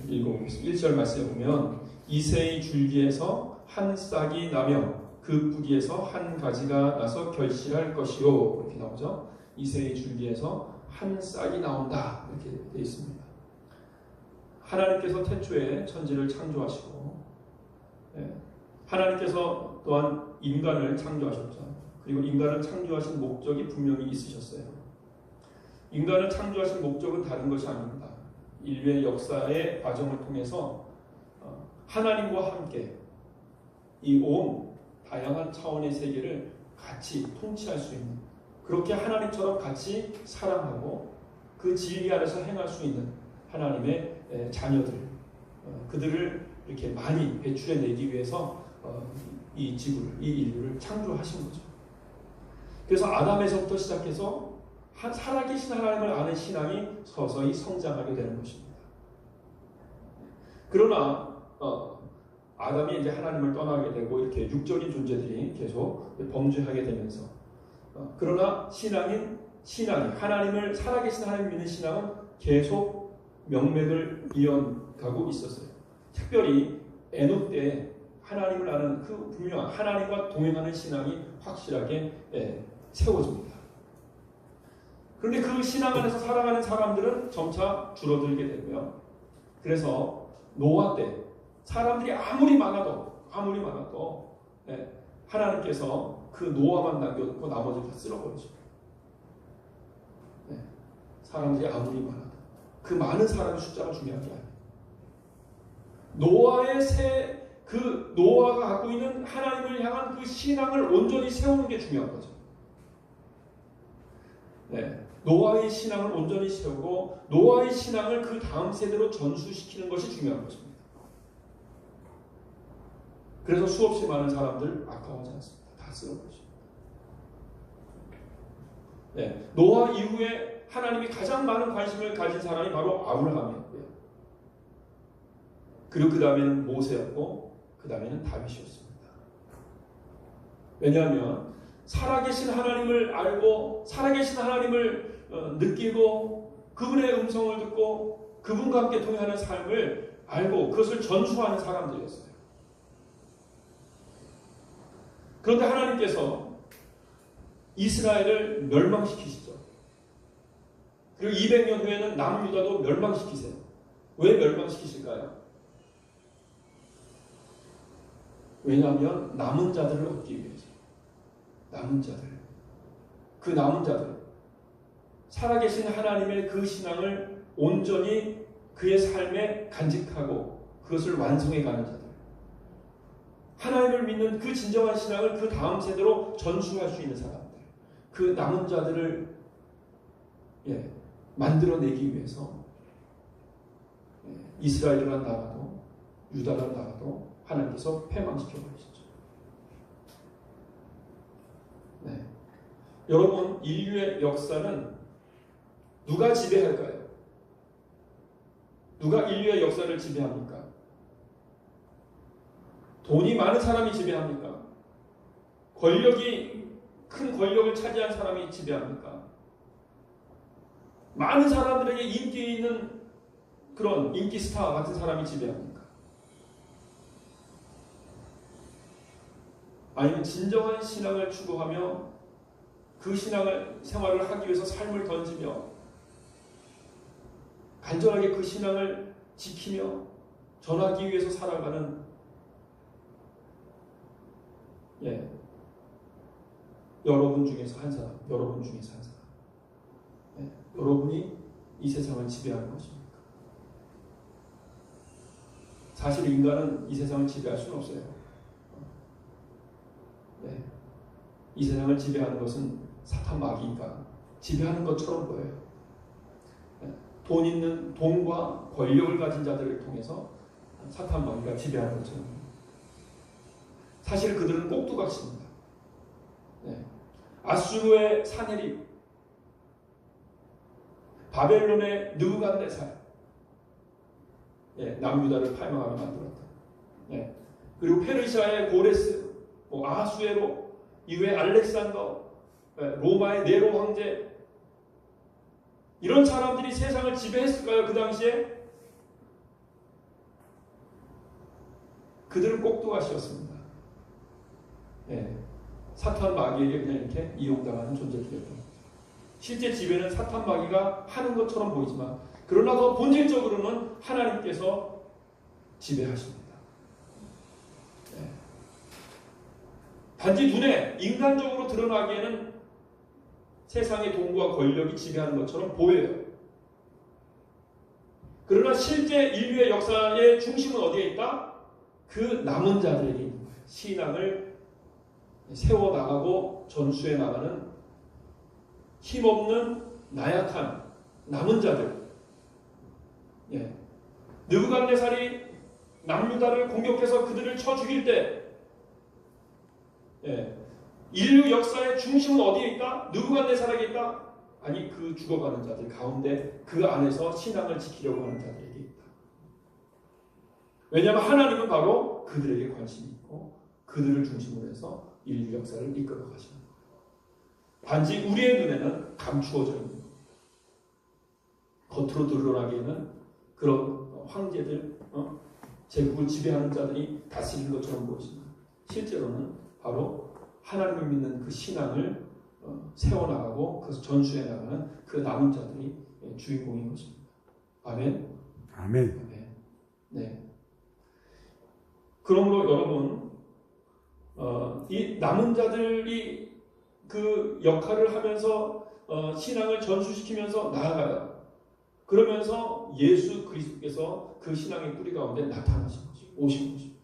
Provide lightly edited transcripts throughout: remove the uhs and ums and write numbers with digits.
읽어보겠습니다. 1절 말씀에 보면 이새의 줄기에서 한 싹이 나며 그 뿌리에서 한 가지가 나서 결실할 것이요. 이렇게 나오죠. 이새의 줄기에서 한 싹이 나온다. 이렇게 되어 있습니다. 하나님께서 태초에 천지를 창조하시고 하나님께서 또한 인간을 창조하셨죠. 그리고 인간을 창조하신 목적이 분명히 있으셨어요. 인간을 창조하신 목적은 다른 것이 아닙니다. 인류의 역사의 과정을 통해서 하나님과 함께 이 온 다양한 차원의 세계를 같이 통치할 수 있는, 그렇게 하나님처럼 같이 사랑하고 그 진리 아래서 행할 수 있는 하나님의 자녀들, 그들을 이렇게 많이 배출해내기 위해서 이 지구를, 이 인류를 창조하신 거죠. 그래서 아담에서부터 시작해서 살아계신 하나님을 아는 신앙이 서서히 성장하게 되는 것입니다. 그러나 아담이 이제 하나님을 떠나게 되고 이렇게 육적인 존재들이 계속 범죄하게 되면서 그러나 신앙이 하나님을 살아계신 하나님을 믿는 신앙은 계속 명맥을 이어가고 있었어요. 특별히 에녹 때 하나님을 아는 그 분명한 하나님과 동행하는 신앙이 확실하게 세워집니다. 그런데 그 신앙 안에서 살아가는 사람들은 점차 줄어들게 되고요. 그래서 노아 때 사람들이 아무리 많아도 하나님께서 그 노아만 남겨놓고 나머지를 다 쓸어버리죠. 사람들이 아무리 많아도 그 많은 사람의 숫자가 중요한 게 아니에요. 노아가 갖고 있는 하나님을 향한 그 신앙을 온전히 세우는 게 중요한 거죠. 노아의 신앙을 온전히 세우고 노아의 신앙을 그 다음 세대로 전수시키는 것이 중요한 것입니다. 그래서 수없이 많은 사람들 아까워하지 않습니다. 다 쓸어버리죠. 노아 이후에 하나님이 가장 많은 관심을 가진 사람이 바로 아브라함이었고요. 그리고 그 다음에는 모세였고 그 다음에는 다윗이었습니다. 왜냐하면 살아계신 하나님을 알고 살아계신 하나님을 느끼고 그분의 음성을 듣고 그분과 함께 동행하는 삶을 알고 그것을 전수하는 사람들이었어요. 그런데 하나님께서 이스라엘을 멸망시키시죠. 그리고 200년 후에는 남유다도 멸망시키세요. 왜 멸망시키실까요? 왜냐하면 남은 자들을 얻기 위해서. 남은 자들 살아계신 하나님의 그 신앙을 온전히 그의 삶에 간직하고 그것을 완성해 가는 자들, 하나님을 믿는 그 진정한 신앙을 그 다음 세대로 전수할 수 있는 사람들, 그 남은 자들을 만들어내기 위해서 이스라엘만 나가도 유다만 나가도 하나님께서 패망시켜버리셨죠. 여러분, 인류의 역사는 누가 지배할까요? 누가 인류의 역사를 지배합니까? 돈이 많은 사람이 지배합니까? 큰 권력을 차지한 사람이 지배합니까? 많은 사람들에게 인기 있는 그런 인기 스타 같은 사람이 지배합니까? 아니면 진정한 신앙을 추구하며 그 신앙을 생활을 하기 위해서 삶을 던지며 간절하게 그 신앙을 지키며 전하기 위해서 살아가는 여러분 중에서 한 사람, 여러분이 이 세상을 지배하는 것입니까? 사실 인간은 이 세상을 지배할 수는 없어요. 이 세상을 지배하는 것은 사탄 마귀가 지배하는 것처럼 보여요. 돈과 권력을 가진 자들을 통해서 사탄 마귀가 지배하는 것처럼. 사실 그들은 꼭두각시입니다. 아수르의 사네립, 바벨론의 느부갓네살, 남유다를 팔망하게 만들었다. 그리고 페르시아의 고레스, 아하수에로, 이후에 알렉산더, 로마의 네로 황제, 이런 사람들이 세상을 지배했을까요? 그 당시에? 그들은 꼭두가시였습니다. 예, 사탄 마귀에게 그냥 이렇게 이용당하는 존재들이었던 거죠. 실제 지배는 사탄 마귀가 하는 것처럼 보이지만 그러나 더 본질적으로는 하나님께서 지배하십니다. 예. 단지 눈에 인간적으로 드러나기에는 세상의 돈과 권력이 지배하는 것처럼 보여요. 그러나 실제 인류의 역사의 중심은 어디에 있다? 그 남은 자들에게 있는 거예요. 신앙을 세워나가고 전수해 나가는 힘없는 나약한 남은 자들. 예. 느부갓네살이 남유다를 공격해서 그들을 쳐 죽일 때 예. 인류 역사의 중심은 어디에 있다? 느부갓네살에게 있다? 아니, 그 죽어가는 자들 가운데 그 안에서 신앙을 지키려고 하는 자들에게 있다. 왜냐하면 하나님은 바로 그들에게 관심이 있고 그들을 중심으로 해서 인류 역사를 이끌어 가시는 거예요. 단지 우리의 눈에는 감추어져 있는 겁니다. 겉으로 드러나기에는 그런 황제들, 제국을 지배하는 자들이 다스리는 것처럼 보이지만 실제로는 바로 하나님을 믿는 그 신앙을 세워나가고 그래서 전수해 나가는 그 남은 자들이 주인공인 것입니다. 아멘. 아멘. 아멘. 네. 그러므로 여러분, 이 남은 자들이 그 역할을 하면서 신앙을 전수시키면서 나아가요. 그러면서 예수 그리스도께서 그 신앙의 뿌리 가운데 나타나신 것이 오신 것입니다.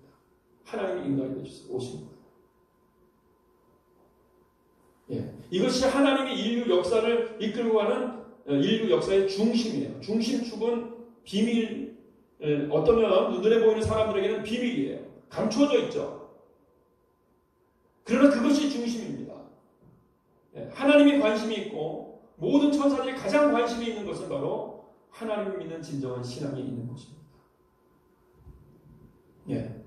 하나님이 인간이 되셔서 오신 거예요. 예, 이것이 하나님이 인류 역사를 이끌고 가는 인류 역사의 중심이에요. 중심축은 비밀, 어떠면 눈에 보이는 사람들에게는 비밀이에요. 감춰져 있죠. 그러나 그것이 중심입니다. 예, 하나님이 관심이 있고 모든 천사들이 가장 관심이 있는 것은 바로 하나님을 믿는 진정한 신앙이 있는 것입니다. 예,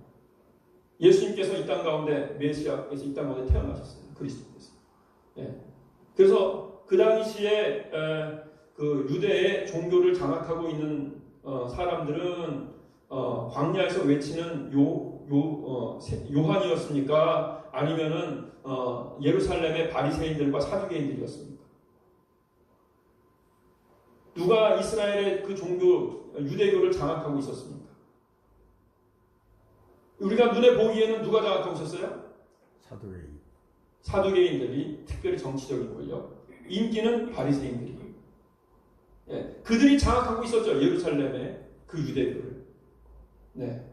예수님께서 이 땅 가운데 메시아께서 이 땅 가운데 태어나셨어요. 그리스도께서. 예. 그래서 그 당시에 그 유대의 종교를 장악하고 있는 사람들은 광야에서 외치는 요한이었습니까? 아니면은 예루살렘의 바리새인들과 사두개인들이었습니까? 누가 이스라엘의 그 종교 유대교를 장악하고 있었습니까? 우리가 눈에 보기에는 누가 장악하고 있었어요? 사도개인. 사두개인들이 특별히 정치적인 권력, 인기는 바리새인들이. 예, 그들이 장악하고 있었죠. 예루살렘의 그 유대교를. 네.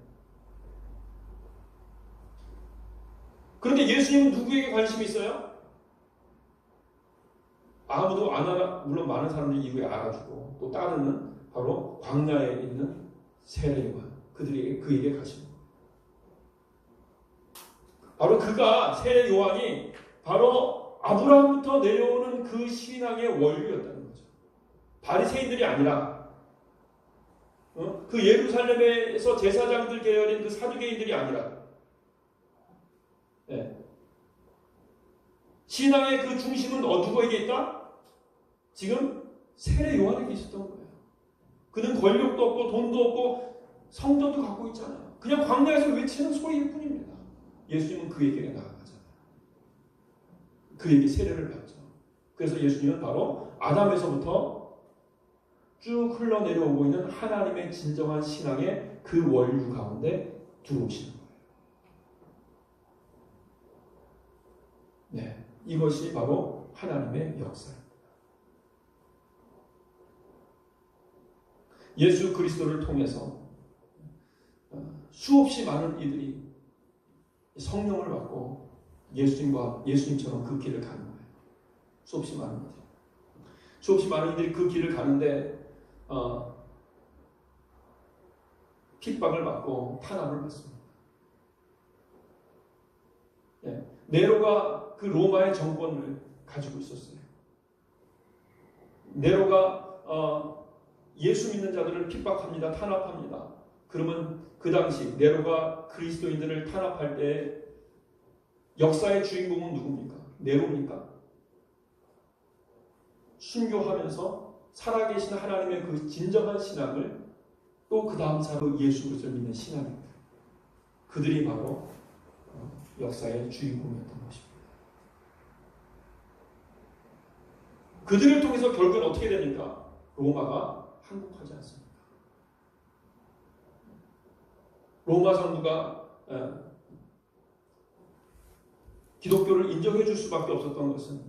그런데 예수님은 누구에게 관심이 있어요? 아무도 안 알아, 물론 많은 사람들이 이후에 알아주고 또 따르는 바로 광야에 있는 세례 요한, 그에게 가시고. 바로 그가 세례 요한이 바로 아브라함부터 내려오는 그 신앙의 원류였다는 거죠. 바리새인들이 아니라 그 예루살렘에서 제사장들 계열인 그 사두개인들이 아니라 네. 신앙의 그 중심은 누구에게 있다? 지금 세례 요한에게 있었던 거예요. 그는 권력도 없고 돈도 없고 성전도 갖고 있잖아요. 그냥 광야에서 외치는 소리일 뿐입니다. 예수님은 그에게 나아가잖아요. 그에게 세례를 받죠. 그래서 예수님은 바로 아담에서부터 쭉 흘러내려오고 있는 하나님의 진정한 신앙의 그 원류 가운데 들어오시는 거예요. 네, 이것이 바로 하나님의 역사입니다. 예수 그리스도를 통해서 수없이 많은 이들이 성령을 받고 예수님처럼 그 길을 가는 거예요. 수없이 많은 이들이 그 길을 가는데 핍박을 받고 탄압을 받습니다. 예, 네로가 그 로마의 정권을 가지고 있었어요. 네로가 예수 믿는 자들을 핍박합니다. 탄압합니다. 그러면 그 당시 네로가 그리스도인들을 탄압할 때 역사의 주인공은 누굽니까? 네로입니까? 순교하면서 살아계신 하나님의 그 진정한 신앙을 또 그 다음 사람 예수 그리스도를 믿는 신앙입니다. 그들이 바로 역사의 주인공이었던 것입니다. 그들을 통해서 결국은 어떻게 됩니까? 로마가 항복하지 않습니다. 로마 정부가 기독교를 인정해 줄 수밖에 없었던 것은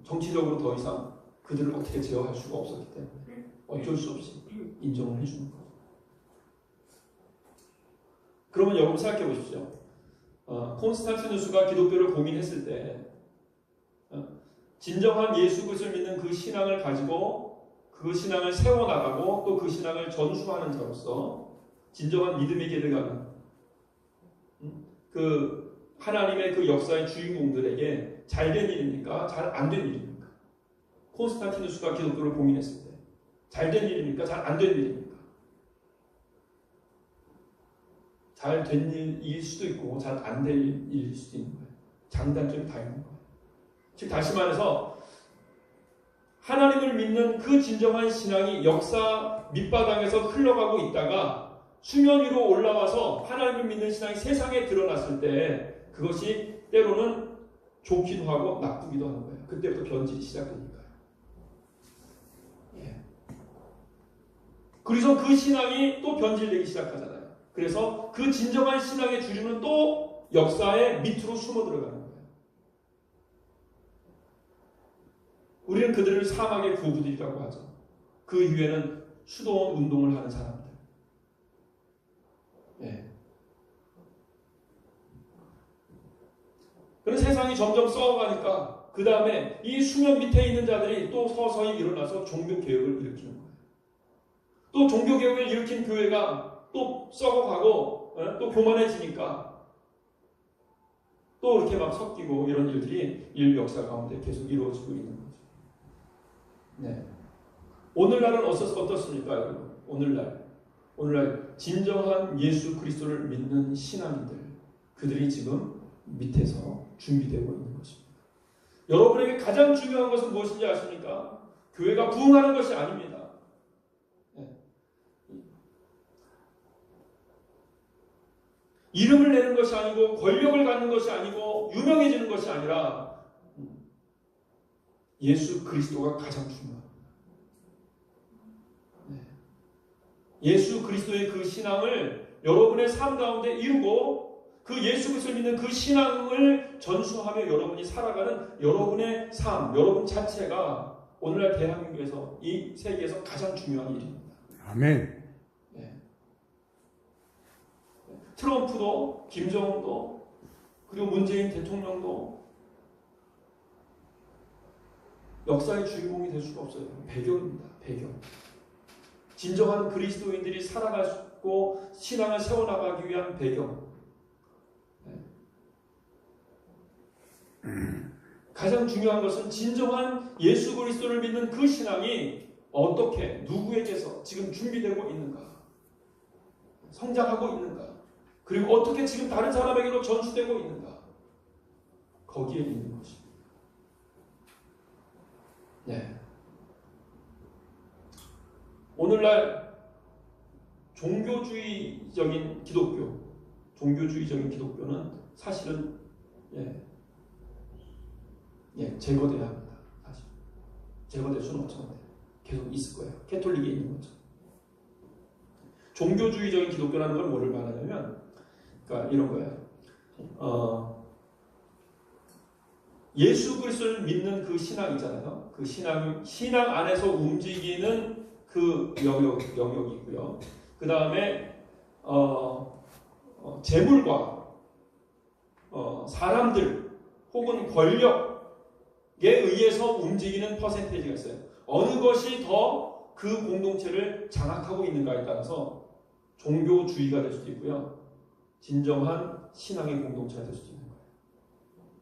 정치적으로 더 이상 그들을 어떻게 제어할 수가 없었기 때문에 어쩔 수 없이 인정을 해주는 거예요. 그러면 여러분 생각해 보십시오. 콘스탄티누스가 기독교를 고민했을 때 진정한 예수 그리스도를 믿는 그 신앙을 가지고 그 신앙을 세워나가고 또 그 신앙을 전수하는 자로서 진정한 믿음의 길을 가는 그 하나님의 그 역사의 주인공들에게 잘된 일입니까? 잘 안 된 일입니까? 콘스탄티누스가 기독교를 고민했을 때 잘된 일입니까? 잘 안 된 일입니까? 잘 된 일일 수도 있고 잘 안 된 일일 수도 있는 거예요. 장단점이 다 있는 거예요. 즉 다시 말해서 하나님을 믿는 그 진정한 신앙이 역사 밑바닥에서 흘러가고 있다가 수면 위로 올라와서 하나님을 믿는 신앙이 세상에 드러났을 때 그것이 때로는 좋기도 하고 나쁘기도 하는 거예요. 그때부터 변질이 시작되니까요. 예. 그래서 그 신앙이 또 변질되기 시작하잖아요. 그래서 그 진정한 신앙의 주류는 또 역사의 밑으로 숨어 들어가는 거예요. 우리는 그들을 사막의 교부들이라고 하죠. 그 이후에는 수도원 운동을 하는 사람들. 예. 그런 세상이 점점 썩어가니까 그 다음에 이 수면 밑에 있는 자들이 또 서서히 일어나서 종교개혁을 일으키는 거예요. 또 종교개혁을 일으킨 교회가 또 썩어가고 또 교만해지니까 또 이렇게 막 섞이고 이런 일들이 인류 역사 가운데 계속 이루어지고 있는 거죠. 네. 오늘날은 어떻습니까, 여러분? 오늘날 진정한 예수 그리스도를 믿는 신앙인들, 그들이 지금 밑에서 준비되고 있는 것입니다. 여러분에게 가장 중요한 것은 무엇인지 아십니까? 교회가 부흥하는 것이 아닙니다. 네. 이름을 내는 것이 아니고 권력을 갖는 것이 아니고 유명해지는 것이 아니라 예수 그리스도가 가장 중요합니다. 네. 예수 그리스도의 그 신앙을 여러분의 삶 가운데 이루고 그 예수 그리스도를 믿는 그 신앙을 전수하며 여러분이 살아가는 여러분의 삶, 여러분 자체가 오늘날 대한민국에서 이 세계에서 가장 중요한 일입니다. 아멘. 네. 트럼프도 김정은도 그리고 문재인 대통령도 역사의 주인공이 될 수가 없어요. 배경입니다. 배경. 진정한 그리스도인들이 살아가고 신앙을 세워나가기 위한 배경. 네. 가장 중요한 것은 진정한 예수 그리스도를 믿는 그 신앙이 어떻게 누구에게서 지금 준비되고 있는가, 성장하고 있는가, 그리고 어떻게 지금 다른 사람에게로 전수되고 있는가, 거기에 있는 것입니다. 네. 오늘날 종교주의적인 기독교는 사실은 제거돼야 합니다. 사실 제거될 수는 없잖아요. 계속 있을 거예요. 캐톨릭에 있는 거죠. 종교주의적인 기독교라는 걸 뭐를 말하냐면, 그러니까 이런 거예요. 예수 그리스도를 믿는 그 신앙이잖아요. 그 신앙 안에서 움직이는 그 영역이 있고요. 그 다음에 재물과 사람들 혹은 권력에 의해서 움직이는 퍼센테이지가 있어요. 어느 것이 더 그 공동체를 장악하고 있는가에 따라서 종교주의가 될 수도 있고요. 진정한 신앙의 공동체가 될 수도 있는 거예요.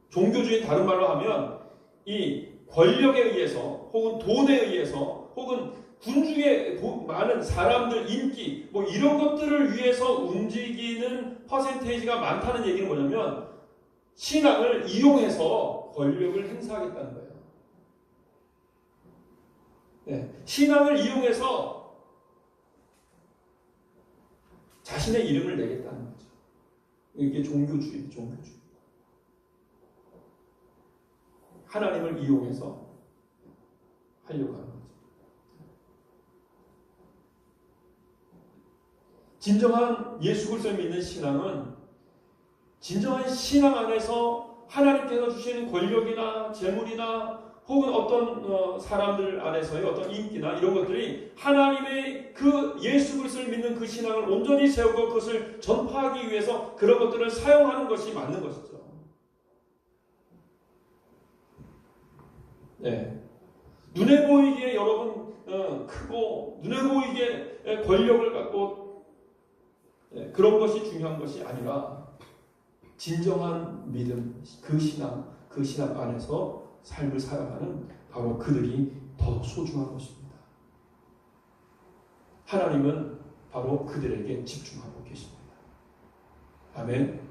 종교주의 다른 말로 하면 이 권력에 의해서 혹은 돈에 의해서 혹은 군중의 많은 사람들 인기 뭐 이런 것들을 위해서 움직이는 퍼센테이지가 많다는 얘기는 뭐냐면 신앙을 이용해서 권력을 행사하겠다는 거예요. 네. 신앙을 이용해서 자신의 이름을 내겠다는 거죠. 이게 종교주의. 하나님을 이용해서 하려고 하는 거죠. 진정한 예수 그리스도를 믿는 신앙은 진정한 신앙 안에서 하나님께서 주시는 권력이나 재물이나 혹은 어떤 사람들 안에서의 어떤 인기나 이런 것들이 하나님의 그 예수 그리스도를 믿는 그 신앙을 온전히 세우고 그것을 전파하기 위해서 그런 것들을 사용하는 것이 맞는 것이죠. 네. 눈에 보이기에 여러분 크고 눈에 보이기에 권력을 갖고 그런 것이 중요한 것이 아니라 진정한 믿음, 그 신앙 안에서 삶을 살아가는 바로 그들이 더 소중한 것입니다. 하나님은 바로 그들에게 집중하고 계십니다. 아멘.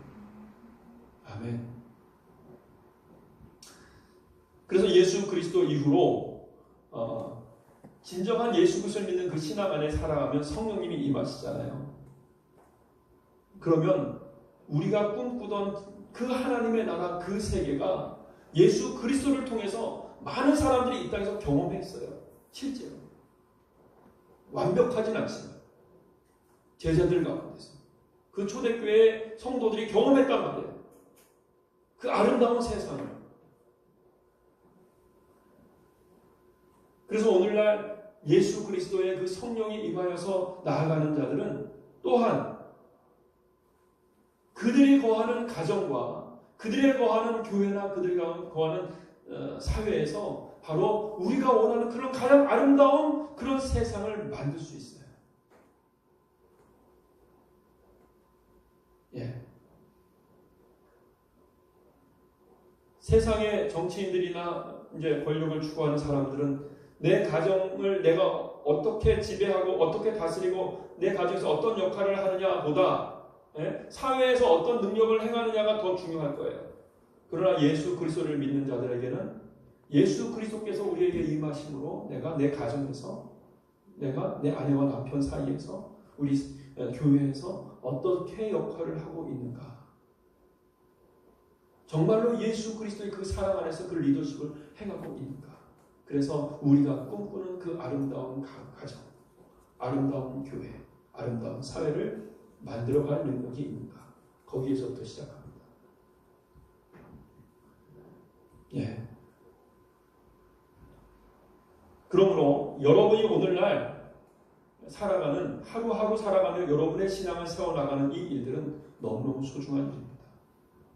아멘. 그래서 예수 그리스도 이후로 진정한 예수 그리스도를 믿는 그 신앙 안에 살아가면 성령님이 임하시잖아요. 그러면 우리가 꿈꾸던 그 하나님의 나라 그 세계가 예수 그리스도를 통해서 많은 사람들이 이 땅에서 경험했어요. 실제로. 완벽하진 않지만 제자들 가운데서 그 초대교회 성도들이 경험했단 말이에요. 그 아름다운 세상을. 그래서 오늘날 예수 그리스도의 그 성령이 임하여서 나아가는 자들은 또한 그들이 거하는 가정과 그들이 거하는 교회나 그들이 거하는 사회에서 바로 우리가 원하는 그런 가장 아름다운 그런 세상을 만들 수 있어요. 예. 세상의 정치인들이나 이제 권력을 추구하는 사람들은 내 가정을 내가 어떻게 지배하고 어떻게 다스리고 내 가정에서 어떤 역할을 하느냐보다 사회에서 어떤 능력을 행하느냐가 더 중요할 거예요. 그러나 예수 그리스도를 믿는 자들에게는 예수 그리스도께서 우리에게 임하심으로 내가 내 가정에서 내가 내 아내와 남편 사이에서 우리 교회에서 어떻게 역할을 하고 있는가. 정말로 예수 그리스도의 그 사랑 안에서 그 리더십을 행하고 있는가. 그래서 우리가 꿈꾸는 그 아름다운 가정, 아름다운 교회, 아름다운 사회를 만들어갈 능력이 있는가. 거기에서부터 시작합니다. 예. 그러므로 여러분이 오늘날 살아가는 하루하루 살아가며 여러분의 신앙을 세워나가는 이 일들은 너무너무 소중한 일입니다.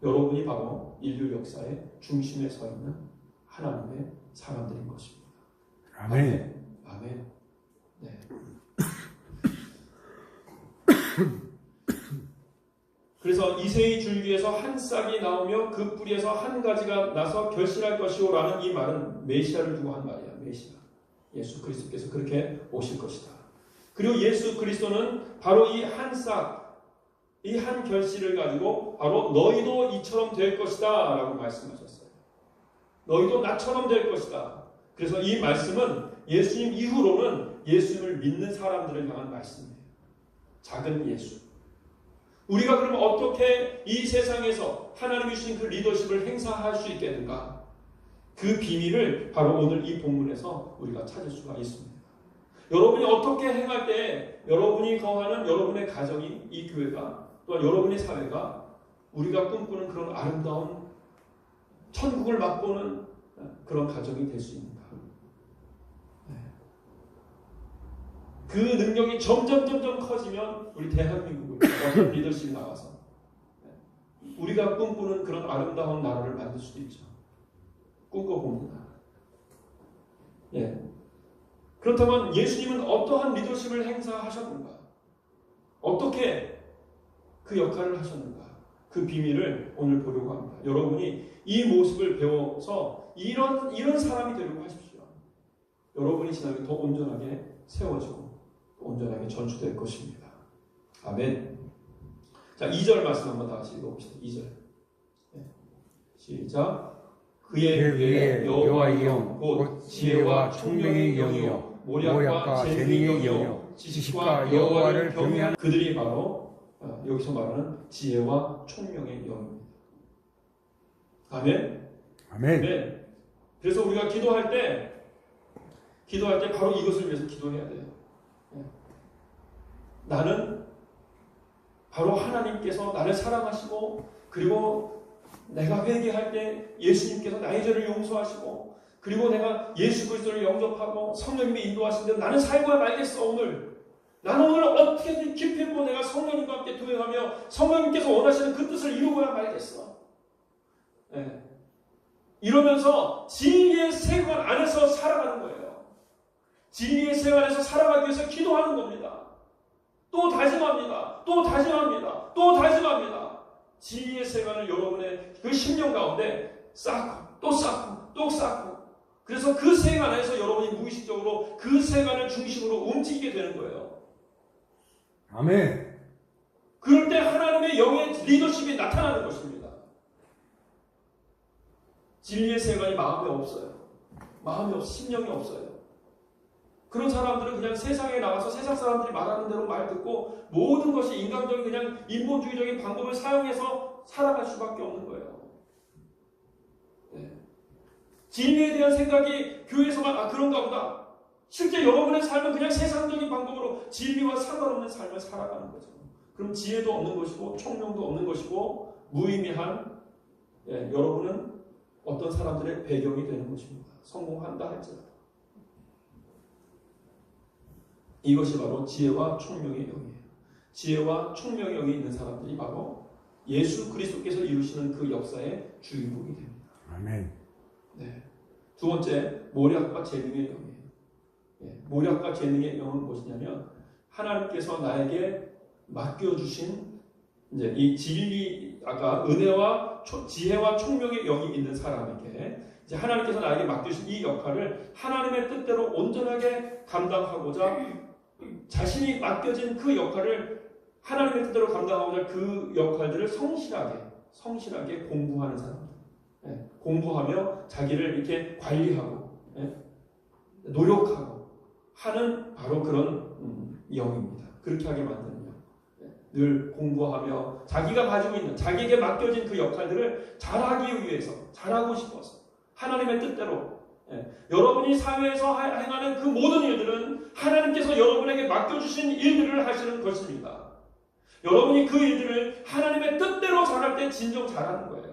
여러분이 바로 인류 역사의 중심에 서 있는 하나님의 사람들인 것입니다. 아멘. 아멘. 네. 그래서 이새의 줄기에서 한 싹이 나오며 그 뿌리에서 한 가지가 나서 결실할 것이오라는 이 말은 메시아를 두고 한 말이야. 메시아. 예수 그리스도께서 그렇게 오실 것이다. 그리고 예수 그리스도는 바로 이 한 싹, 이 한 결실을 가지고 바로 너희도 이처럼 될 것이다 라고 말씀하셨어요. 너희도 나처럼 될 것이다. 그래서 이 말씀은 예수님 이후로는 예수님을 믿는 사람들을 향한 말씀이에요. 작은 예수. 우리가 그러면 어떻게 이 세상에서 하나님이 주신 그 리더십을 행사할 수 있겠는가? 그 비밀을 바로 오늘 이 본문에서 우리가 찾을 수가 있습니다. 여러분이 어떻게 행할 때 여러분이 거하는 여러분의 가정이 이 교회가 또한 여러분의 사회가 우리가 꿈꾸는 그런 아름다운 천국을 맛보는 그런 가정이 될 수 있는가? 그 능력이 점점 커지면 우리 대한민국을 어떤 리더십이 나와서 우리가 꿈꾸는 그런 아름다운 나라를 만들 수도 있죠. 꿈꿔봅니다. 예. 그렇다면 예수님은 어떠한 리더십을 행사하셨는가? 어떻게 그 역할을 하셨는가? 그 비밀을 오늘 보려고 합니다. 여러분이 이 모습을 배워서 이런 사람이 되려고 하십시오. 여러분의 신앙이 더 온전하게 세워지고 온전하게 전수될 것입니다. 아멘. 자, 2절 말씀 한번 다시 읽어봅시다. 2절. 네. 시작. 그의 위에 여호와의 영, 곧 지혜와 총명의 영이요 모략과 재능의 영이요 지식과 여호와를 경외하는 그들이 바로 여기서 말하는 지혜와 총명의 영입니다. 아멘. 아멘. 네. 그래서 우리가 기도할 때 바로 이것을 위해서 기도해야 돼요. 나는 바로 하나님께서 나를 사랑하시고, 그리고 내가 회개할 때 예수님께서 나의 죄를 용서하시고, 그리고 내가 예수 그리스도를 영접하고 성령님이 인도하신 대로 나는 살고야 말겠어. 나는 오늘 어떻게든 기필코 내가 성령님과 함께 동행하며 성령님께서 원하시는 그 뜻을 이루고야 말겠어. 네. 이러면서 진리의 세관 안에서 살아가는 거예요. 진리의 세관 안에서 살아가기 위해서 기도하는 겁니다. 또 다짐합니다. 또 다짐합니다. 또 다짐합니다. 진리의 세관을 여러분의 그 심령 가운데 쌓고 또 쌓고 또 쌓고, 그래서 그 세관 안에서 여러분이 무의식적으로 그 세관을 중심으로 움직이게 되는 거예요. 아멘. 그럴 때 하나님의 영의 리더십이 나타나는 것입니다. 진리의 세관이 마음에 없어요. 마음이 없어, 심령이 없어요. 그런 사람들은 그냥 세상에 나가서 세상 사람들이 말하는 대로 말 듣고 모든 것이 인간적인 그냥 인본주의적인 방법을 사용해서 살아갈 수밖에 없는 거예요. 네. 진리에 대한 생각이 교회에서만 그런가 보다. 실제 여러분의 삶은 그냥 세상적인 방법으로 진리와 상관없는 삶을 살아가는 거죠. 그럼 지혜도 없는 것이고 총명도 없는 것이고 무의미한 여러분은 어떤 사람들의 배경이 되는 것입니다. 성공한다 할지라도. 이것이 바로 지혜와 총명의 영이에요. 지혜와 총명의 영이 있는 사람들이 바로 예수 그리스도께서 이루시는 그 역사의 주인공이 됩니다. 아멘. 네. 두 번째, 모략과 재능의 영이에요. 모략과 재능의 영은 무엇이냐면 하나님께서 나에게 맡겨주신 이제 이 진리, 아까 은혜와 지혜와 총명의 영이 있는 사람에게 이제 하나님께서 나에게 맡겨주신 이 역할을 하나님의 뜻대로 온전하게 감당하고자, 자신이 맡겨진 그 역할을 하나님의 뜻대로 감당하고자 그 역할들을 성실하게 공부하는 사람. 공부하며 자기를 이렇게 관리하고 노력하고 하는 바로 그런 영입니다. 그렇게 하게 만드는 영. 늘 공부하며 자기가 가지고 있는, 자기에게 맡겨진 그 역할들을 잘하기 위해서, 잘하고 싶어서 하나님의 뜻대로. 여러분이 사회에서 행하는 그 모든 일들은 하나님께서 여러분에게 맡겨주신 일들을 하시는 것입니다. 여러분이 그 일들을 하나님의 뜻대로 잘할 때 진정 잘하는 거예요.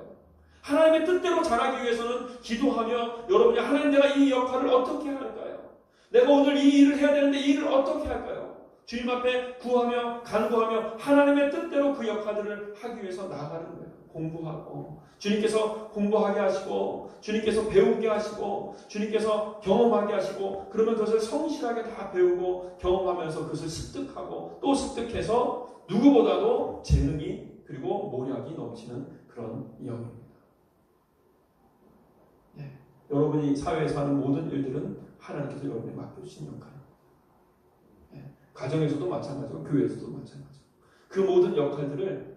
하나님의 뜻대로 잘하기 위해서는 기도하며 여러분이 하나님, 내가 이 역할을 어떻게 할까요? 내가 오늘 이 일을 해야 되는데 이 일을 어떻게 할까요? 주님 앞에 구하며 간구하며 하나님의 뜻대로 그 역할들을 하기 위해서 나아가는 거예요. 공부하고 주님께서 공부하게 하시고 주님께서 배우게 하시고 주님께서 경험하게 하시고, 그러면 그것을 성실하게 다 배우고 경험하면서 그것을 습득하고 또 습득해서 누구보다도 재능이 그리고 모략이 넘치는 그런 영입니다. 여러분이 사회에서 하는 모든 일들은 하나님께서 여러분에게 맡겨주신 역할입니다. 가정에서도 마찬가지고 교회에서도 마찬가지고 그 모든 역할들을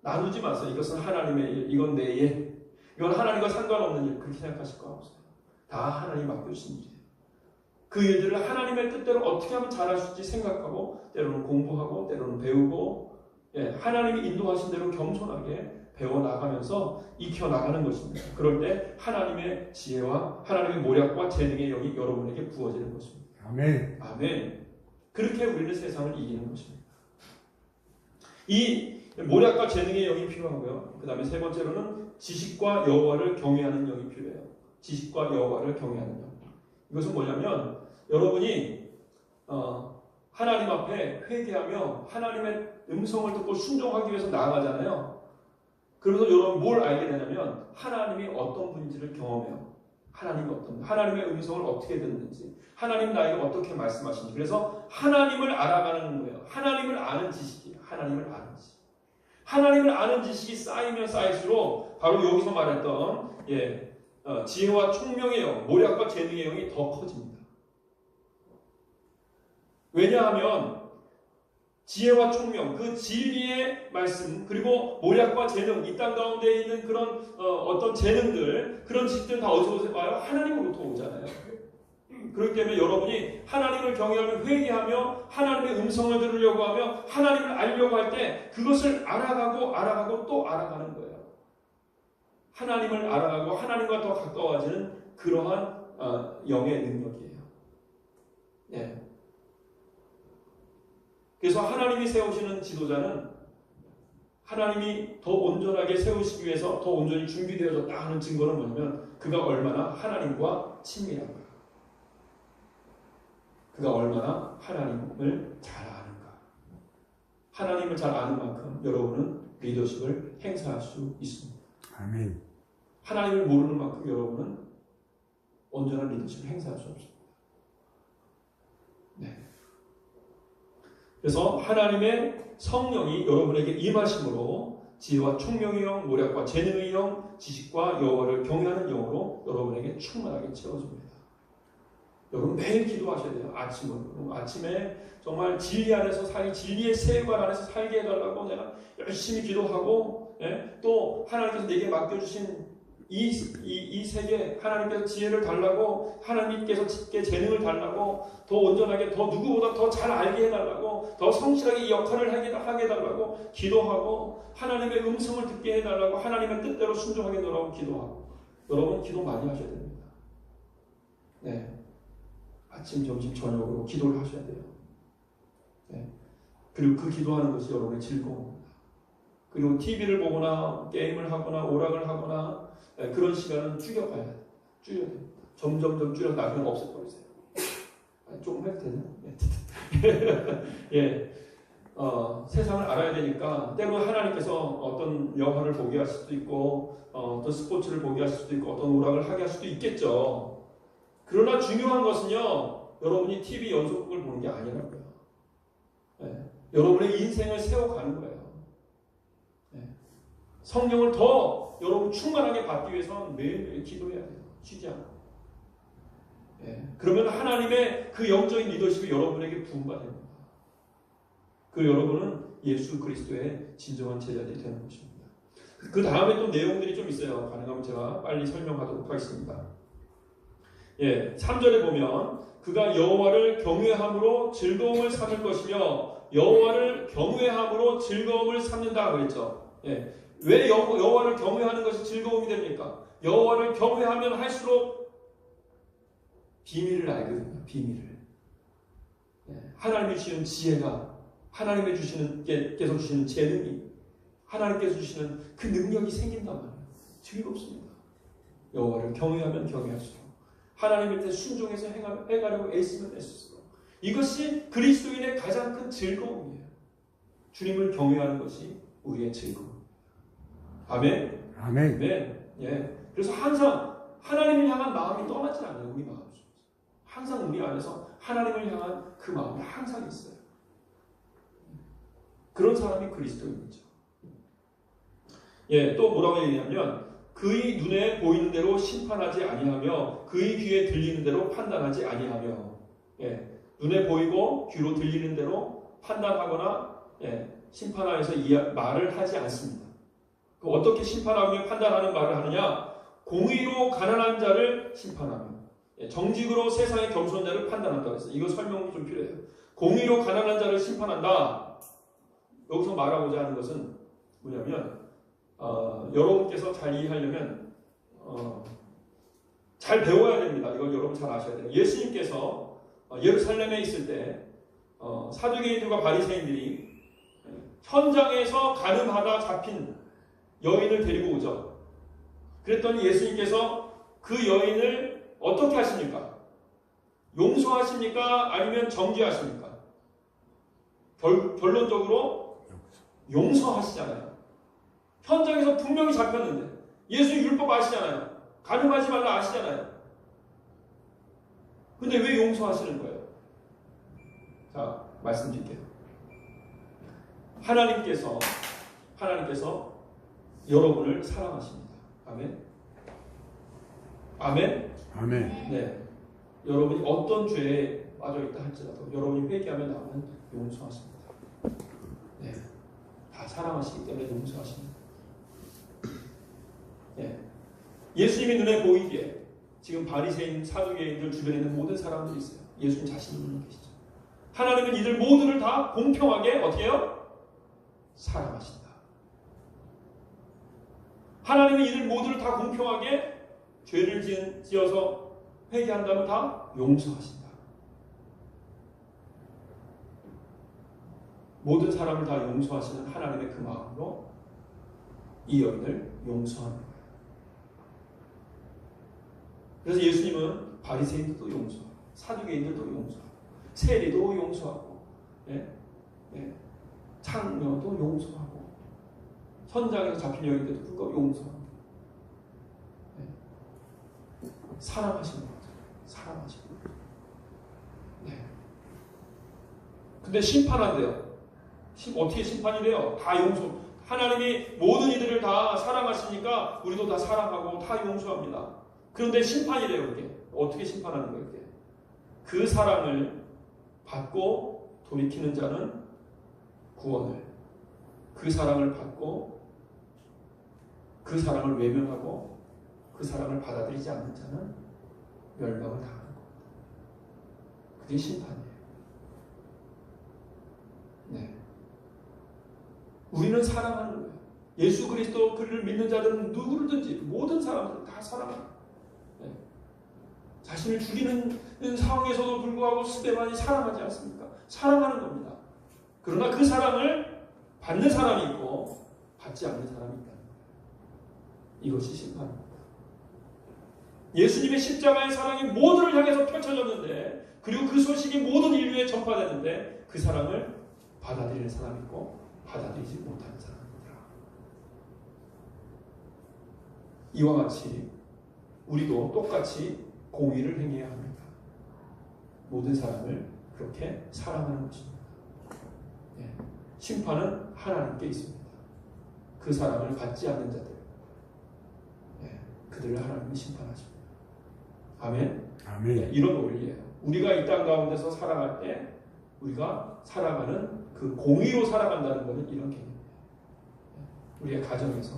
나누지 마세요. 이것은 하나님의 일, 이건 내 일, 이건 하나님과 상관없는 일, 그렇게 생각하실 거 없어요. 다 하나님 맡겨주신 일이에요. 그 일들을 하나님의 뜻대로 어떻게 하면 잘할 수 있지 생각하고 때로는 공부하고 때로는 배우고 하나님이 인도하신 대로 겸손하게 배워나가면서 익혀나가는 것입니다. 그럴 때 하나님의 지혜와 하나님의 모략과 재능의 영이 여러분에게 부어지는 것입니다. 아멘. 아멘. 그렇게 우리는 세상을 이기는 것입니다. 이 모략과 재능의 영이 필요하고요. 그 다음에 세 번째로는 지식과 여호와를 경외하는 영이 필요해요. 지식과 여호와를 경외하는 영. 이것은 뭐냐면 여러분이 하나님 앞에 회개하며 하나님의 음성을 듣고 순종하기 위해서 나아가잖아요. 그러면서 여러분 뭘 알게 되냐면 하나님이 어떤 분인지를 경험해요. 하나님의 음성을 어떻게 듣는지, 하나님 나에게 어떻게 말씀하시는지. 그래서 하나님을 알아가는 거예요. 하나님을 아는 지식이에요. 하나님을 아는 지식. 하나님을 아는 지식이 쌓이면 쌓일수록 바로 여기서 말했던 지혜와 총명의 영, 모략과 재능의 영이 더 커집니다. 왜냐하면 지혜와 총명, 그 진리의 말씀, 그리고 모략과 재능, 이 땅 가운데 있는 그런 어떤 재능들, 그런 지식들은 다 어디서 와요? 하나님으로부터 오잖아요. 그렇기 때문에 여러분이 하나님을 경외하며 회개하며 하나님의 음성을 들으려고 하며 하나님을 알려고 할 때 그것을 알아가고 또 알아가는 거예요. 하나님을 알아가고 하나님과 더 가까워지는 그러한 영의 능력이에요. 네. 그래서 하나님이 세우시는 지도자는 하나님이 더 온전하게 세우시기 위해서 더 온전히 준비되어졌다 하는 증거는 뭐냐면 그가 얼마나 하나님과 친밀한가. 그가 얼마나 하나님을 잘 아는가. 하나님을 잘 아는 만큼 여러분은 리더십을 행사할 수 있습니다. 아멘. 하나님을 모르는 만큼 여러분은 온전한 리더십을 행사할 수 없습니다. 네. 그래서 하나님의 성령이 여러분에게 임하심으로 지혜와 총명의 영, 모략과 재능의 영, 지식과 여호와를 경외하는 영으로 여러분에게 충만하게 채워집니다. 여러분 매일 기도하셔야 돼요. 아침에 정말 진리 안에서 진리의 세관 안에서 살게 해달라고 내가 열심히 기도하고, 또 하나님께서 내게 맡겨주신 이 세계, 하나님께서 지혜를 달라고, 하나님께서 재능을 달라고, 더 온전하게, 더 누구보다 더 잘 알게 해달라고, 더 성실하게 이 역할을 하게 해달라고 기도하고, 하나님의 음성을 듣게 해달라고, 하나님의 뜻대로 순종하게 해달라고 기도하고. 여러분 기도 많이 하셔야 됩니다. 네. 아침, 점심, 저녁으로 기도를 하셔야 돼요. 네. 그리고 그 기도하는 것이 여러분의 즐거움입니다. 그리고 TV를 보거나 게임을 하거나 오락을 하거나 그런 시간은 줄여가야 돼요. 줄여야 돼요. 점점 줄여서 나중에 없애버리세요. 조금 해도 되나? 예. 세상을 알아야 되니까 때로는 하나님께서 어떤 영화를 보게 할 수도 있고 어떤 스포츠를 보게 할 수도 있고 어떤 오락을 하게 할 수도 있겠죠. 그러나 중요한 것은요, 여러분이 TV 연속극을 보는 게 아니라고요. 네. 여러분의 인생을 세워가는 거예요. 네. 성령을 더 여러분 충만하게 받기 위해서는 매일매일 기도해야 돼요. 쉬지 않고. 네. 그러면 하나님의 그 영적인 리더십이 여러분에게 부음받습니다. 그 여러분은 예수 그리스도의 진정한 제자들이 되는 것입니다. 그 다음에 또 내용들이 좀 있어요. 가능하면 제가 빨리 설명하도록 하겠습니다. 예, 3절에 보면 그가 여호와를 경외함으로 즐거움을 삼을 것이며 여호와를 경외함으로 즐거움을 삼는다 그랬죠. 예, 왜 여호와를 경외하는 것이 즐거움이 됩니까? 여호와를 경외하면 할수록 비밀을 알거든요. 비밀을. 예, 하나님이 주시는 지혜가, 하나님이 께서 주시는 재능이, 하나님께서 주시는 그 능력이 생긴단 말이에요. 즐겁습니다. 여호와를 경외하면 경외할수록, 하나님의 뜻에 순종해서 해가려고 애쓰면 애쓸수록, 이것이 그리스도인의 가장 큰 즐거움이에요. 주님을 경외하는 것이 우리의 즐거움. 아멘. 아멘. 네. 예. 그래서 항상 하나님을 향한 마음이 떠나지 않아요. 우리 마음 속에서. 항상 우리 안에서 하나님을 향한 그 마음이 항상 있어요. 그런 사람이 그리스도인이죠. 예, 또 뭐라고 얘기하냐면 그의 눈에 보이는 대로 심판하지 아니하며 그의 귀에 들리는 대로 판단하지 아니하며, 예, 눈에 보이고 귀로 들리는 대로 판단하거나 심판하여서 말을 하지 않습니다. 어떻게 심판하며 판단하는 말을 하느냐? 공의로 가난한 자를 심판하며 정직으로 세상의 겸손한 자를 판단한다고 했어요. 이거 설명이 좀 필요해요. 공의로 가난한 자를 심판한다. 여기서 말하고자 하는 것은 뭐냐면 여러분께서 잘 이해하려면 잘 배워야 됩니다. 이건 여러분 잘 아셔야 돼요. 예수님께서 예루살렘에 있을 때 사두개인들과 바리새인들이 현장에서 가늠하다 잡힌 여인을 데리고 오죠. 그랬더니 예수님께서 그 여인을 어떻게 하십니까? 용서하십니까? 아니면 정죄하십니까? 결론적으로 용서하시잖아요. 현장에서 분명히 잡혔는데 예수 율법 아시잖아요. 가늠하지 말라 아시잖아요. 근데 왜 용서하시는 거예요? 자, 말씀드릴게요. 하나님께서 여러분을 사랑하십니다. 아멘. 아멘. 아멘. 네. 여러분이 어떤 죄에 빠져 있다 할지라도 여러분이 회개하면 나오면 용서하십니다. 네. 다 사랑하시기 때문에 용서하십니다. 네. 예수님이 눈에 보이기에 지금 바리새인, 사두개인들 주변에 있는 모든 사람들이 있어요. 예수님 자신이 계시죠. 하나님은 이들 모두를 다 공평하게 어떻게 해요? 사랑하신다. 하나님은 이들 모두를 다 공평하게 죄를 지어서 회개한다면 다 용서하신다. 모든 사람을 다 용서하시는 하나님의 그 마음으로 이 여인을 용서하는 거예요. 그래서 예수님은 바리새인들도 용서하고 사두개인들도 용서하고 세리도 용서하고 창녀도 용서하고 현장에서 잡힌 여인들도 불구하고 용서합니다. 사랑하시는 거죠. 사랑하시는 거죠. 근데 심판한대요. 어떻게 심판이 돼요? 다 용서. 하나님이 모든 이들을 다 사랑하시니까 우리도 다 사랑하고 다 용서합니다. 그런데 심판이 돼요. 그게 어떻게 심판하는 거예요? 그게? 그 사랑을 받고 돌이키는 자는 구원을, 그 사랑을 받고 그 사랑을 외면하고 그 사랑을 받아들이지 않는 자는 멸망을 당하는 겁니다. 그게 심판이에요. 우리는 사랑하는 거예요. 예수 그리스도 그를 믿는 자들은 누구든지 모든 사람들 다 사랑합니다. 자신을 죽이는 상황에서도 불구하고 스데반이 사랑하지 않습니까? 사랑하는 겁니다. 그러나 그 사랑을 받는 사람이 있고 받지 않는 사람이 있다는 거예요. 이것이 심판입니다. 예수님의 십자가의 사랑이 모두를 향해서 펼쳐졌는데, 그리고 그 소식이 모든 인류에 전파되는데 그 사랑을 받아들이는 사람이 있고 받아들이지 못하는 사람입니다. 이와 같이 우리도 똑같이 공의를 행해야 합니다. 모든 사람을 그렇게 사랑하는 것입니다. 심판은 하나님께 있습니다. 그 사랑을 받지 않는 자들, 그들을 하나님이 심판하십니다. 아멘. 아멘. 이런 원리예요. 우리가 이 땅 가운데서 살아갈 때 우리가 살아가는 그 공의로 살아간다는 것은 이런 개념이에요. 우리의 가정에서.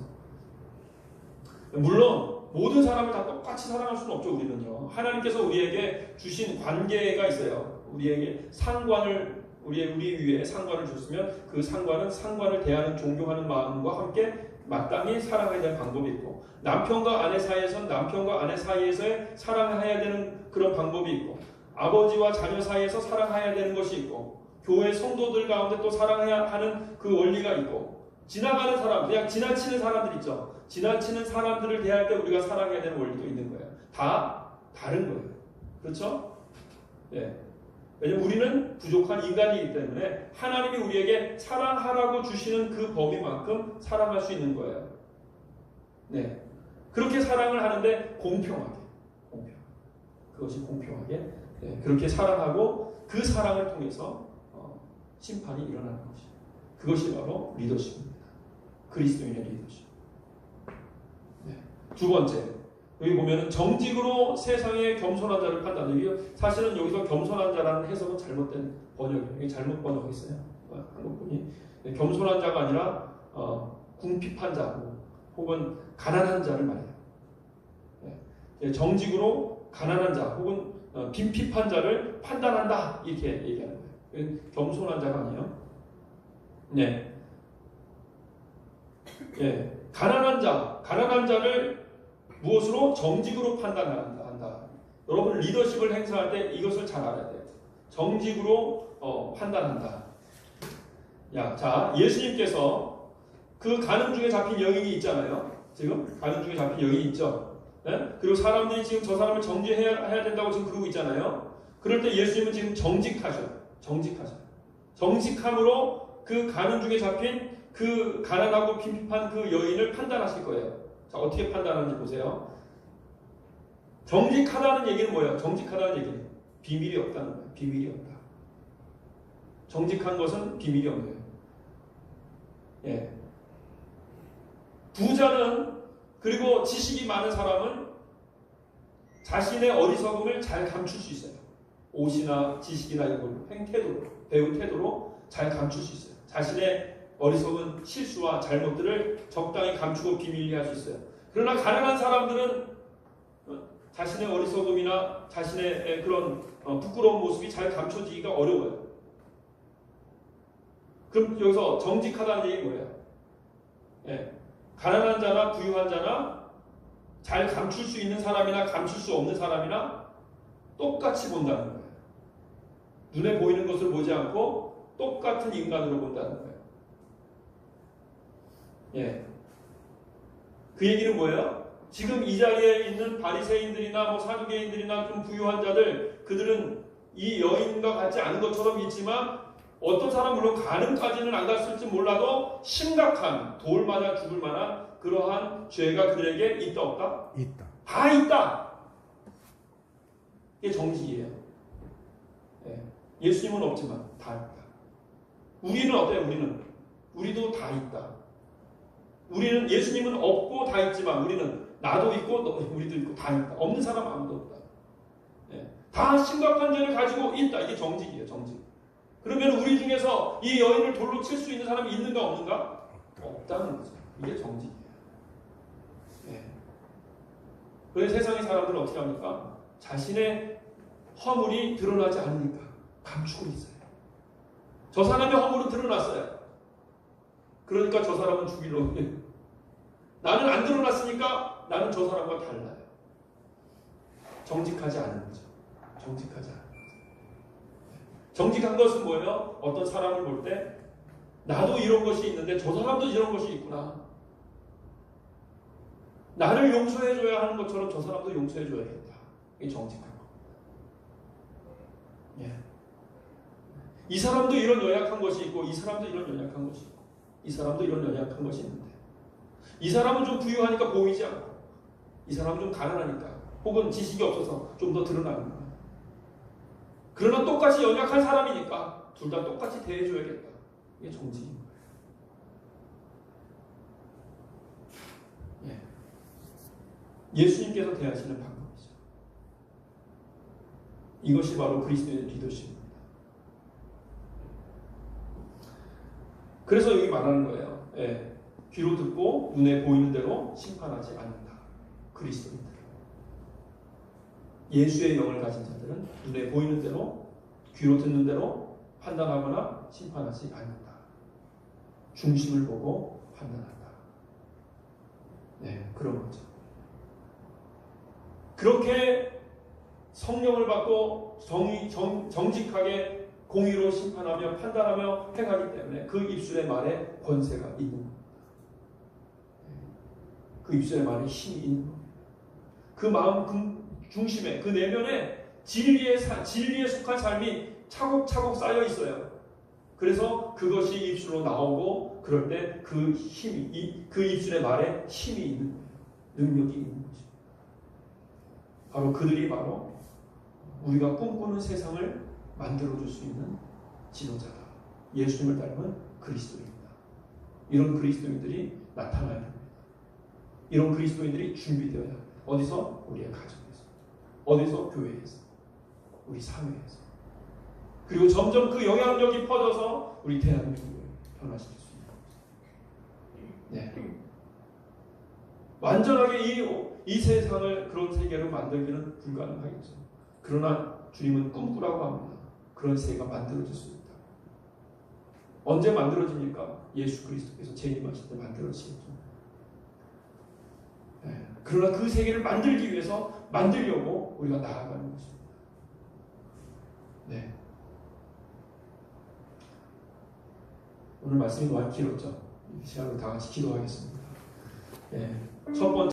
물론 모든 사람을 다 똑같이 사랑할 수는 없죠. 우리는요. 하나님께서 우리에게 주신 관계가 있어요. 우리에게 상관을 우리 위에 상관을 줬으면 그 상관은 상관을 대하는 존경하는 마음과 함께 마땅히 사랑해야 되는 방법이 있고, 남편과 아내 사이에서는 남편과 아내 사이에서의 사랑을 해야 되는 그런 방법이 있고, 아버지와 자녀 사이에서 사랑해야 되는 것이 있고, 교회 성도들 가운데 또 사랑해야 하는 그 원리가 있고, 지나가는 사람, 그냥 지나치는 사람들 있죠. 지나치는 사람들을 대할 때 우리가 사랑해야 되는 원리도 있는 거예요. 다 다른 거예요. 그렇죠? 왜냐면 우리는 부족한 인간이기 때문에 하나님이 우리에게 사랑하라고 주시는 그 범위만큼 사랑할 수 있는 거예요. 그렇게 사랑을 하는데 공평하게. 그것이 공평하게. 그렇게 사랑하고 그 사랑을 통해서 심판이 일어나는 것이에요. 그것이 바로 리더십입니다. 그리스도인의 리더십. 두 번째, 여기 보면은 정직으로 세상의 겸손한 자를 판단하는, 사실은 여기서 겸손한 자라는 해석은 잘못된 번역이에요. 이게 잘못 번역했어요. 한국분이 겸손한 자가 아니라 궁핍한 자 혹은 가난한 자를 말해요. 정직으로 가난한 자 혹은 빈핍한 자를 판단한다, 이렇게 얘기하는 거예요. 겸손한 자가 아니에요. 가난한 자를 무엇으로? 정직으로 판단한다. 여러분 리더십을 행사할 때 이것을 잘 알아야 돼요. 정직으로 판단한다. 자, 예수님께서 그 가늠 중에 잡힌 여인이 있잖아요. 지금 가늠 중에 잡힌 여인이 있죠. 그리고 사람들이 지금 저 사람을 정죄해야 된다고 지금 그러고 있잖아요. 그럴 때 예수님은 지금 정직하셔. 정직함으로 그 가늠 중에 잡힌 그 가난하고 빈핍한 그 여인을 판단하실 거예요. 자, 어떻게 판단하는지 보세요. 정직하다는 얘기는 뭐예요? 정직하다는 얘기는 비밀이 없다는 거예요. 비밀이 없다. 정직한 것은 비밀이 없는 거예요. 부자는, 그리고 지식이 많은 사람은 자신의 어리석음을 잘 감출 수 있어요. 옷이나 지식이나 이런 행태도로, 배운 태도로 잘 감출 수 있어요. 자신의 어리석은 실수와 잘못들을 적당히 감추고 비밀리 할 수 있어요. 그러나 가난한 사람들은 자신의 어리석음이나 자신의 그런 부끄러운 모습이 잘 감춰지기가 어려워요. 그럼 여기서 정직하다는 얘기 뭐예요? 예. 가난한 자나 부유한 자나 잘 감출 수 있는 사람이나 감출 수 없는 사람이나 똑같이 본다는 거예요. 눈에 보이는 것을 보지 않고 똑같은 인간으로 본다는 거예요. 예. 그 얘기는 뭐예요? 지금 이 자리에 있는 바리새인들이나 사두개인들이나 좀 부유한 자들, 그들은 이 여인과 같지 않은 것처럼 있지만 어떤 사람 물론 가늠까지는 안 갔을지 몰라도 심각한 돌 맞아 죽을 만한 그러한 죄가 그들에게 있다 없다? 있다. 다 있다. 이게 정직이에요. 예. 예수님은 없지만 다 있다. 우리는 어때요? 우리도 다 있다. 우리는 예수님은 없고 다 있지만 우리는 나도 있고 우리도 있고 다 있다. 없는 사람 아무도 없다. 예. 다 심각한 죄를 가지고 있다. 이게 정직이에요. 정직. 그러면 우리 중에서 이 여인을 돌로 칠 수 있는 사람이 있는가 없는가? 없다는 거죠. 이게 정직이에요. 예. 그래서 세상의 사람들은 어떻게 합니까? 자신의 허물이 드러나지 않으니까 감추고 있어요. 저 사람의 허물은 드러났어요. 그러니까 저 사람은 죽이려고 해요. 나는 안 드러났으니까 나는 저 사람과 달라요. 정직하지 않은 거죠. 정직하지 않은 거죠. 정직한 것은 뭐예요? 어떤 사람을 볼 때 나도 이런 것이 있는데 저 사람도 이런 것이 있구나. 나를 용서해줘야 하는 것처럼 저 사람도 용서해줘야겠다. 이게 정직한 겁니다. 예. 이 사람도 이런 연약한 것이 있고 이 사람도 이런 연약한 것이 있고 이 사람도 이런 연약한 것이 있는데 이 사람은 좀 부유하니까 보이지 않고 이 사람은 좀 가난하니까 혹은 지식이 없어서 좀 더 드러나는 거예요. 그러나 똑같이 연약한 사람이니까 둘 다 똑같이 대해줘야겠다. 이게 정직인 거예요. 예. 예수님께서 대하시는 방법이죠. 이것이 바로 그리스도의 리더십입니다. 그래서 여기 말하는 거예요. 예. 귀로 듣고 눈에 보이는 대로 심판하지 않는다. 그리스도인들. 예수의 영을 가진 자들은 눈에 보이는 대로 귀로 듣는 대로 판단하거나 심판하지 않는다. 중심을 보고 판단한다. 네, 그런 거죠. 그렇게 성령을 받고 정직하게 공의로 심판하며 판단하며 행하기 때문에 그 입술의 말에 권세가 있는 겁니다. 그 입술의 말에 힘이 있는 겁니다. 그 마음 중심에 그 내면에 진리에 속한 삶이 차곡차곡 쌓여 있어요. 그래서 그것이 입술로 나오고 그럴 때 그 힘이 그 입술의 말에 힘이 있는 거예요. 능력이 있는 거죠. 바로 그들이 바로 우리가 꿈꾸는 세상을 만들어줄 수 있는 지도자다. 예수님을 닮은 그리스도인이다. 이런 그리스도인들이 나타나야 합니다. 이런 그리스도인들이 준비되어야 합니다. 어디서? 우리의 가정에서. 어디서? 교회에서. 우리 사회에서. 그리고 점점 그 영향력이 퍼져서 우리 대한민국을 변화시킬 수 있는 거죠. 네. 완전하게 이 세상을 그런 세계로 만들기는 불가능하겠죠. 그러나 주님은 꿈꾸라고 합니다. 그런 세계가 만들어질 수 있다. 언제 만들어집니까? 예수 그리스도께서 재림하실 때 만들어지겠죠. 네. 그러나 그 세계를 만들기 위해서 만들려고 우리가 나아가는 것입니다. 네. 오늘 말씀이 많이 길었죠. 이 시간으로 다 같이 기도하겠습니다. 네. 첫 번째